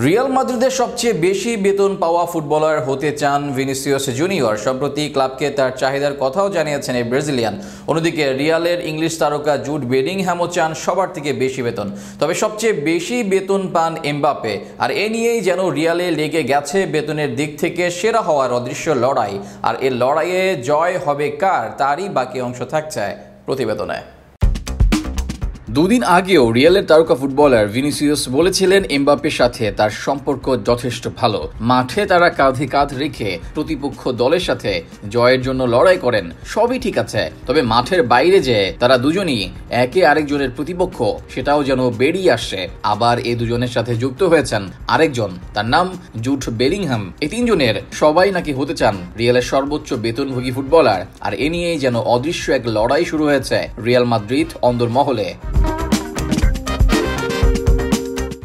Real মাদ্রিদের সবচেয়ে বেশি বেতন পাওয়া ফুটবলার হতে চান ভিনিসিয়াস জুনিয়র। সম্প্রতি ক্লাবকে তার চাহিদার কথাও জানিয়েছেন এই ব্রাজিলিয়ান। অন্যদিকে রিয়ালের ইংলিশ তারকা জুড বেলিংহ্যামও চান সবার থেকে বেশি বেতন, তবে সবচেয়ে বেশি বেতন পান এমবাপ্পে। আর এ নিয়েই যেন রিয়ালে লেগে গেছে বেতনের দিক থেকে সেরা হওয়ার অদৃশ্য লড়াই। আর এর লড়াইয়ে জয় হবে কার, তারই বাকি অংশ থাকছে প্রতিবেদনে। দুদিন আগেও রিয়ালের তারকা ফুটবলার ভিনিসিয়াস বলেছিলেন এমবাপ্পের সাথে তার সম্পর্ক যথেষ্ট ভালো। মাঠে তারা কাঁধে কাঁধ রেখে প্রতিপক্ষ দলের সাথে জয়ের জন্য লড়াই করেন, সবই ঠিক আছে। তবে মাঠের বাইরে যে তারা দুজনই একে আরেকজনের প্রতিপক্ষ, সেটাও যেন বেরিয়ে আসছে। আবার এই দুজনের সাথে যুক্ত হয়েছেন আরেকজন, তার নাম জুড বেলিংহ্যাম। এই তিনজনের সবাই নাকি হতে চান রিয়ালের সর্বোচ্চ বেতনভোগী ফুটবলার। আর এ নিয়েই যেন অদৃশ্য এক লড়াই শুরু হয়েছে রিয়াল মাদ্রিদ অন্দরমহলে।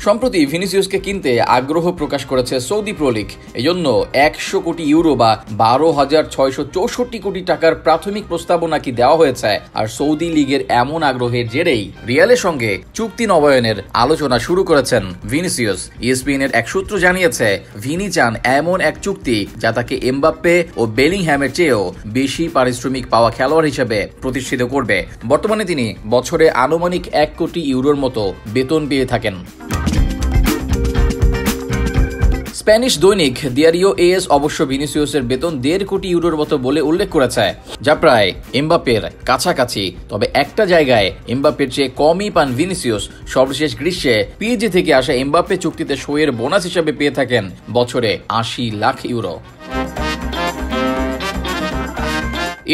সম্প্রতি ভিনিসিয়াসকে কিনতে আগ্রহ প্রকাশ করেছে সৌদি প্রো লিগ। এজন্য 100 কোটি ইউরো বা 12,664 কোটি টাকার প্রাথমিক প্রস্তাবনা কি দেওয়া হয়েছে। আর সৌদি লিগের এমন আগ্রহের জেরেই রিয়ালের সঙ্গে চুক্তি নবায়নের আলোচনা শুরু করেছেন ভিনিসিয়াস। ইএসপিএন এর এক সূত্র জানিয়েছে, ভিনি চান এমন এক চুক্তি যা তাকে এমবাপ্পে ও বেলিংহ্যামের চেয়েও বেশি পারিশ্রমিক পাওয়া খেলোয়াড় হিসেবে প্রতিষ্ঠিত করবে। বর্তমানে তিনি বছরে আনুমানিক 1 কোটি ইউরোর মতো বেতন পেয়ে থাকেন। স্প্যানিশ দৈনিক দিয়ারিও এস অবশ্য ভিনিসিয়াসের বেতন 1.5 কোটি ইউরোর মতো বলে উল্লেখ করেছে, যা প্রায় এমবাপ্পের কাছাকাছি। তবে একটা জায়গায় এমবাপ্পের চেয়ে কমই পান ভিনিসিয়াস। সর্বশেষ গ্রীষ্মে পিএসজি থেকে আসা এমবাপ্পে চুক্তিতে সইয়ের বোনাস হিসেবে পেয়ে থাকেন বছরে 80 লাখ ইউরো।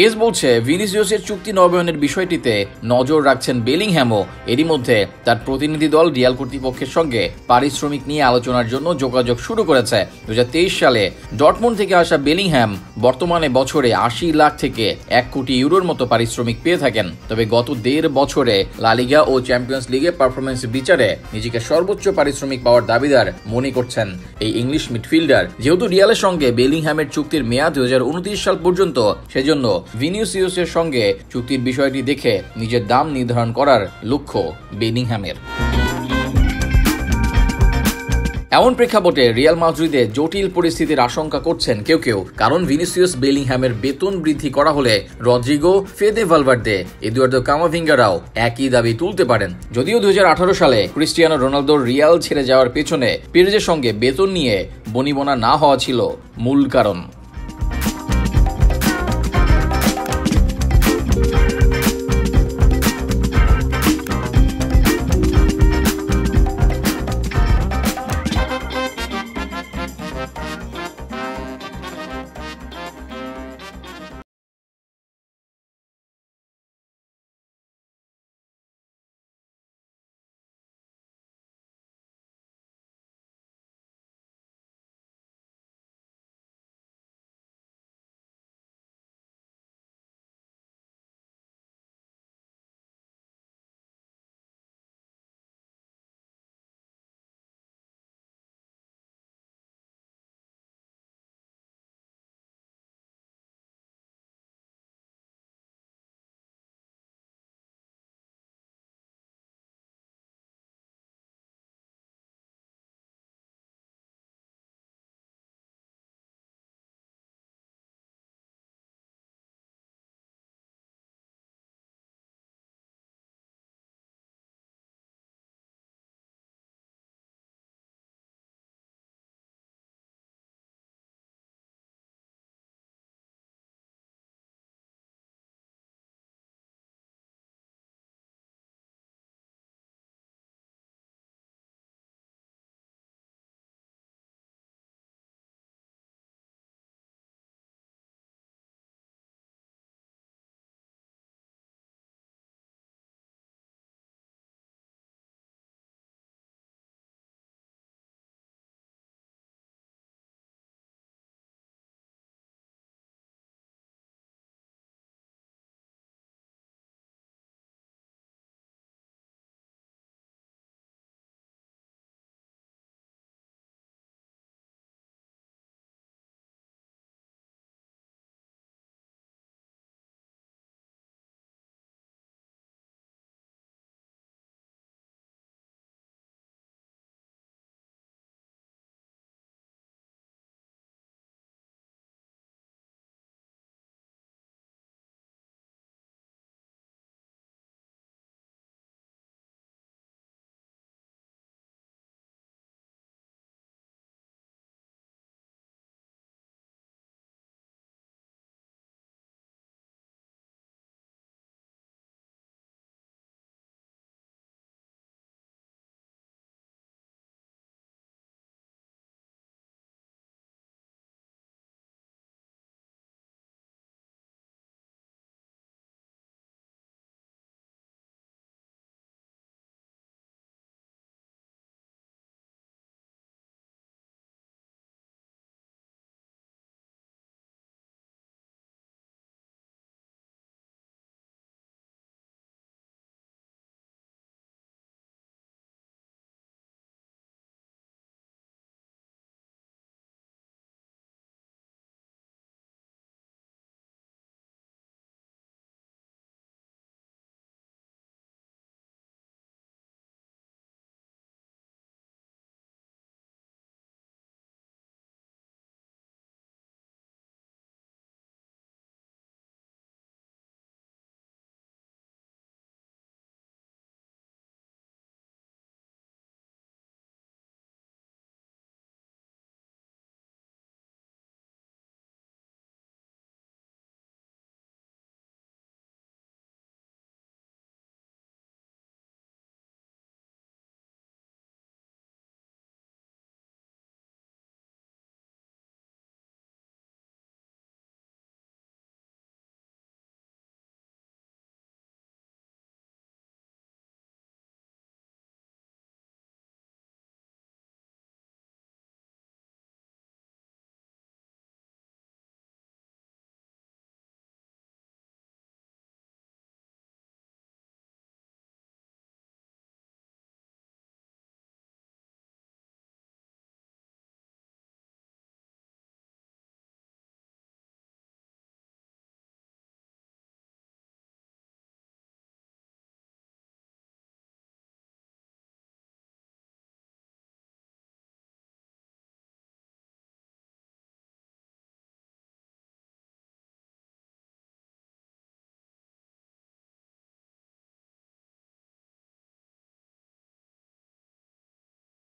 এস বলছে, ভিনিসিয়াসের চুক্তি নবায়নের বিষয়টিতে নজর রাখছেন বেলিংহ্যামও। এরই মধ্যে তার প্রতিনিধি দল রিয়াল কর্তৃপক্ষের সঙ্গে পারিশ্রমিক নিয়ে আলোচনার জন্য যোগাযোগ শুরু করেছে। 2023 সালে ডর্টমুন্ড থেকে আসা বেলিংহ্যাম বর্তমানে বছরে 80 লাখ থেকে 1 কোটি ইউরোর মতো পারিশ্রমিক পেয়ে থাকেন। তবে গত 1.5 বছরে লা লিগা ও চ্যাম্পিয়ন্স লিগে পারফরমেন্স বিচারে নিজেকে সর্বোচ্চ পারিশ্রমিক পাওয়ার দাবিদার মনে করছেন এই ইংলিশ মিডফিল্ডার। যেহেতু রিয়ালের সঙ্গে বেলিংহ্যামের চুক্তির মেয়াদ 2029 সাল পর্যন্ত, সেজন্য ভিনিসিয়াসের সঙ্গে চুক্তির বিষয়টি দেখে নিজের দাম নির্ধারণ করার লক্ষ্য বেলিংহ্যামের। এমন প্রেক্ষাপটে রিয়াল মাদ্রিদে জটিল পরিস্থিতির আশঙ্কা করছেন কেউ কেউ। কারণ ভিনিসিয়াস বেলিংহ্যামের বেতন বৃদ্ধি করা হলে রদ্রিগো, ফেদে ভালভার্দে, এদুয়ার্দো কামাভিঙ্গারাও একই দাবি তুলতে পারেন। যদিও 2018 সালে ক্রিস্টিয়ানো রোনালদোর রিয়াল ছেড়ে যাওয়ার পেছনে পেরেজের সঙ্গে বেতন নিয়ে বনিবনা না হওয়া ছিল মূল কারণ।